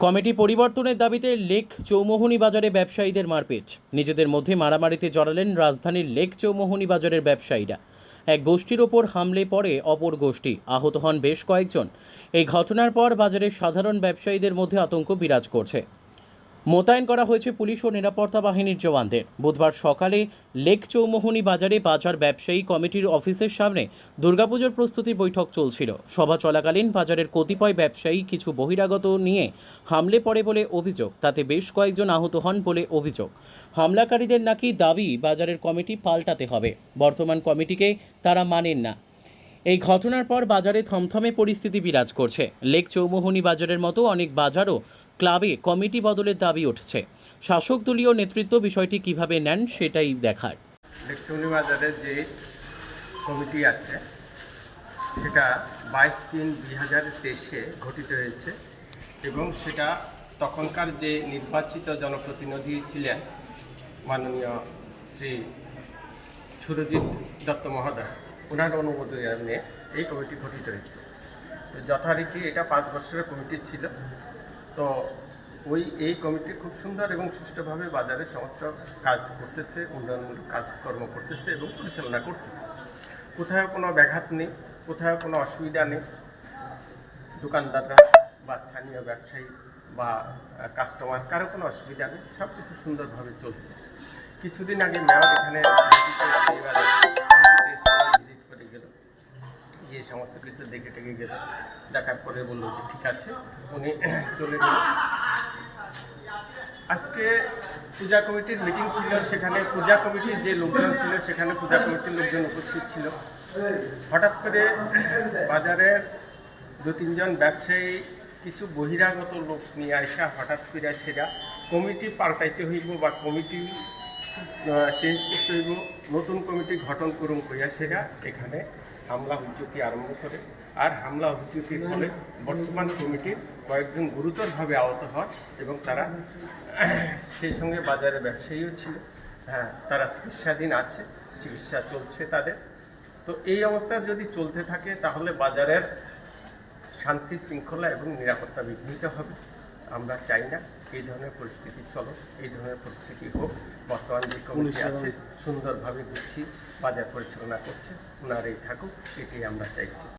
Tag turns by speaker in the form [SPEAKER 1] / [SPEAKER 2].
[SPEAKER 1] Committee পরিবর্তনের দাবিতে lake Chowmuhani বাজারে ব্যবসায়ীদের মারপিট। নিজেদের মধ্যে মারামারিতে জড়ালেন রাজধানীর লেক চৌমুহনী বাজারের ব্যবসায়ীরা। এক গোষ্ঠীর ওপর হামলে পড়ে অপর গোষ্ঠী, আহত হন বেশ কয়েকজন। এই ঘটনার পর বাজারের সাধারণ ব্যবসায়ীদের মধ্যে আতঙ্ক বিরাজ করছে। মোতায়েন করা হয়েছে পুলিশ ও নিরাপত্তা বাহিনীর জওয়ানদের। বুধবার সকালে লেক চৌমুহনী বাজারে বাজার ব্যবসায়ী কমিটির অফিসের সামনে দুর্গাপুজোর প্রস্তুতি বৈঠক চলছিল। সভা চলাকালীন বাজারের কতিপয় ব্যবসায়ী কিছু বহিরাগত নিয়ে হামলে পড়ে বলে অভিযোগ। তাতে বেশ কয়েকজন আহত হন বলে অভিযোগ। হামলাকারীদের নাকি দাবি বাজারের কমিটি পাল্টাতে হবে, বর্তমান কমিটিকে তারা মানেন না। এই ঘটনার পর বাজারে থমথমে পরিস্থিতি বিরাজ করছে। লেক চৌমুহনী বাজারের মতো অনেক বাজারও ক্লাবে কমিটি বদলের দাবি উঠছে। শাসক দলীয় নেতৃত্ব বিষয়টি কিভাবে নেন সেটাই দেখার।
[SPEAKER 2] লেক চৌমুহনী বাজারের যে কমিটি আছে সেটা 22/3/2023 গঠিত হয়েছে এবং সেটা তখনকার যে নির্বাচিত জনপ্রতিনিধি ছিলেন মাননীয় শ্রী সুরজিৎ দত্ত মহোদয়, ওনার অনুমোদনে এই কমিটি গঠিত হয়েছে। তো যথারীতি এটা 5 বছরের কমিটি ছিল। তো এই কমিটি খুব সুন্দর এবং সুষ্ঠুভাবে বাজারের সমস্ত কাজ করতেছে, উন্নয়নমূলক কাজকর্ম করতেছে এবং পরিচালনা করতেছে। কোথাও কোনো ব্যাঘাত নেই, কোথাও কোনো অসুবিধা নেই। দোকানদাররা বা স্থানীয় ব্যবসায়ী বা কাস্টমার কারো কোনো অসুবিধা নেই, সব কিছু সুন্দরভাবে চলছে। কিছুদিন আগে মেয়র এখানে ভিজিট করে গেল, গিয়ে সমস্ত কিছু দেখে টেকে গেল, দেখার পরে বললো যে ঠিক আছে, উনি চলে গেল। আজকে পূজা কমিটির মিটিং ছিল, সেখানে পূজা কমিটির যে লোকজন ছিল সেখানে পূজা কমিটির লোকজন উপস্থিত ছিল। হঠাৎ করে বাজারের 2-3 জন ব্যবসায়ী কিছু বহিরাগত লোক নিয়ে আসা হঠাৎ করে সেটা কমিটি পাল্টাইতে হইব বা কমিটি চেঞ্জ করতে হইব, নতুন কমিটি গঠন করুন কইয়া সেটা এখানে হামলা হুজ্জতি আরম্ভ করে। আর হামলা হুজ্জতির ফলে বর্তমান কমিটির কয়েকজন গুরুতরভাবে আহত হয় এবং তারা সেই সঙ্গে বাজারে ব্যবসায়ীও ছিল। তারা চিকিৎসাধীন আছে, চিকিৎসা চলছে তাদের। তো এই অবস্থা যদি চলতে থাকে তাহলে বাজারের শান্তি শৃঙ্খলা এবং নিরাপত্তা বিঘ্নিত হবে। আমরা চাই না এই ধরনের পরিস্থিতি চলো, এই ধরনের পরিস্থিতি হোক। বর্তমান যে কমিটি আছে সুন্দরভাবে গুছিয়ে বাজার পরিচালনা করছে, ওনারাই থাকুক, এটাই আমরা চাইছি।